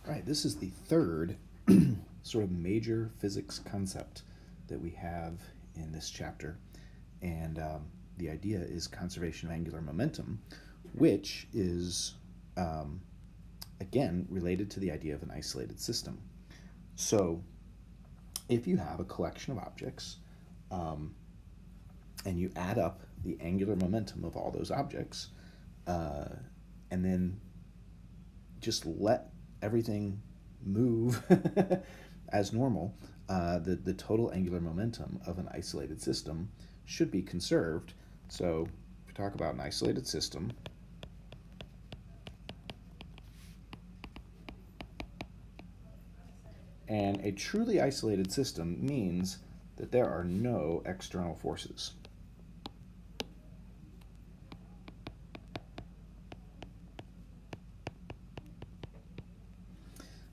All right, this is the third sort of major physics concept that we have in this chapter. And the idea is conservation of angular momentum, which is, um, again, related to the idea of an isolated system. So if you have a collection of objects um, and you add up the angular momentum of all those objects, uh, and then just let everything move as normal, the total angular momentum of an isolated system should be conserved. So if we talk about an isolated system, and a truly isolated system means that there are no external forces.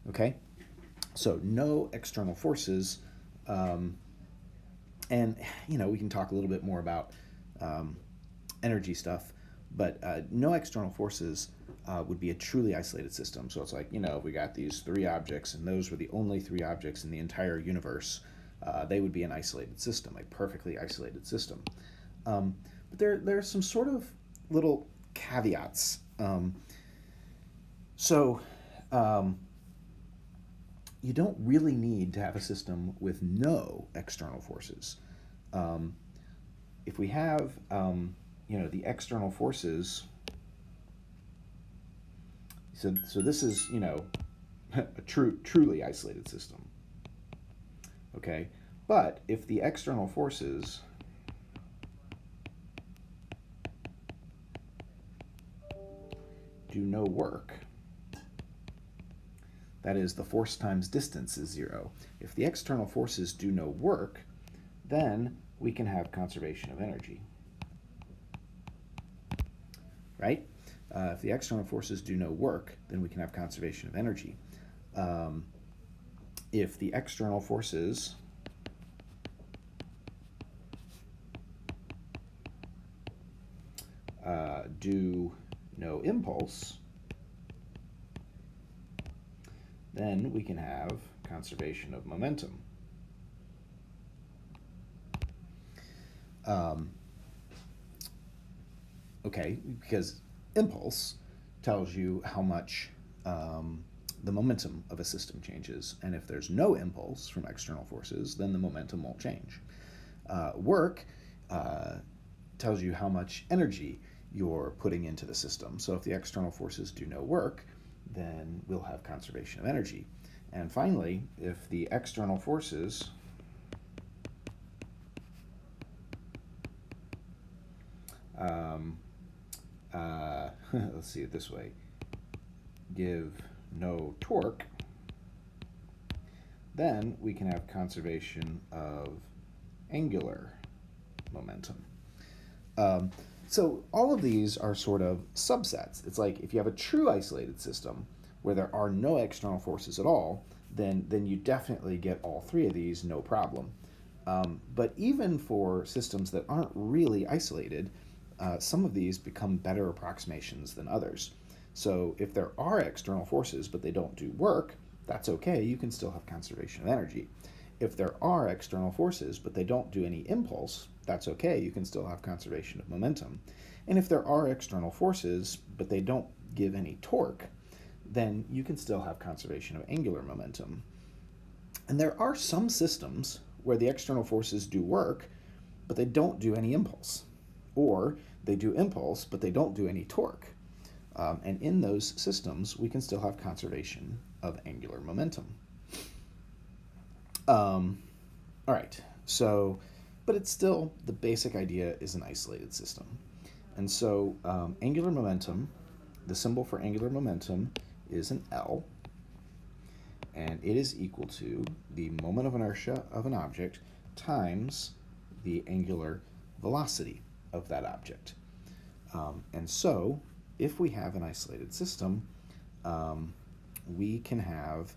Okay? So no external forces. Um, and, we can talk a little bit more about um, energy stuff, but no external forces would be a truly isolated system. So it's like, we got these three objects, and those were the only three objects in the entire universe. They would be an isolated system, a perfectly isolated system. But there are some sort of little caveats. So um, you don't really need to have a system with no external forces. Um, if we have, the external forces, so this is, a truly isolated system. Okay, but if the external forces do no work, that is, the force times distance is zero. If the external forces do no work, then we can have conservation of energy. Right? If the external forces do no work, then we can have conservation of energy. If the external forces do no impulse, then we can have conservation of momentum. Okay, because impulse tells you how much the momentum of a system changes. And if there's no impulse from external forces, then the momentum won't change. Work tells you how much energy you're putting into the system. So if the external forces do no work, then we'll have conservation of energy. And finally, if the external forces let's see it this way, give no torque, then we can have conservation of angular momentum. So all of these are sort of subsets. It's like if you have a true isolated system where there are no external forces at all, then you definitely get all three of these, no problem. But even for systems that aren't really isolated, some of these become better approximations than others. So if there are external forces but they don't do work, that's okay. You can still have conservation of energy. If there are external forces but they don't do any impulse, that's okay. You can still have conservation of momentum. And if there are external forces but they don't give any torque, then you can still have conservation of angular momentum. And there are some systems where the external forces do work, but they don't do any impulse. Or they do impulse, but they don't do any torque. And in those systems, we can still have conservation of angular momentum. All right, so, but it's still, the basic idea is an isolated system. And so angular momentum, the symbol for angular momentum is an L, and it is equal to the moment of inertia of an object times the angular velocity of that object. And so, if we have an isolated system, we can have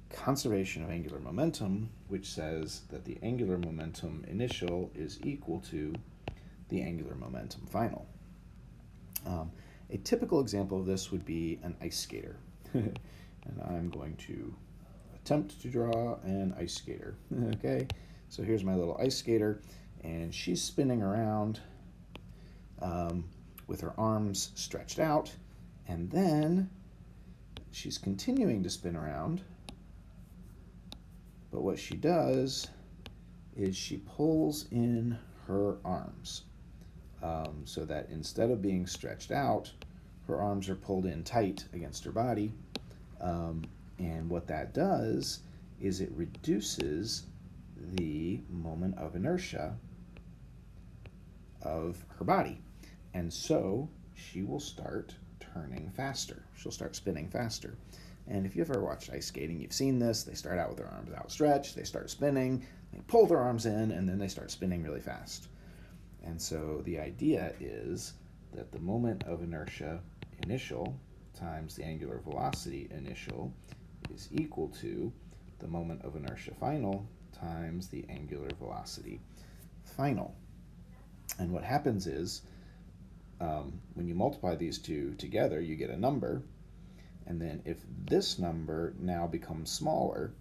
conservation of angular momentum, which says that the angular momentum initial is equal to the angular momentum final. A typical example of this would be an ice skater. And I'm going to attempt to draw an ice skater. Okay, so here's my little ice skater, and she's spinning around with her arms stretched out, and then she's continuing to spin around, but what she does is she pulls in her arms, so that instead of being stretched out, her arms are pulled in tight against her body. And what that does is it reduces the moment of inertia of her body. And so she will start turning faster. She'll start spinning faster. And if you've ever watched ice skating, you've seen this. They start out with their arms outstretched, they start spinning, they pull their arms in, and then they start spinning really fast. And so the idea is that the moment of inertia initial times the angular velocity initial is equal to the moment of inertia final times the angular velocity final. And what happens is, when you multiply these two together, you get a number. And then if this number now becomes smaller,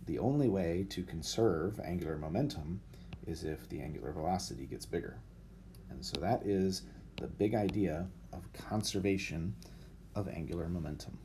the only way to conserve angular momentum is if the angular velocity gets bigger. And so that is the big idea of conservation of angular momentum.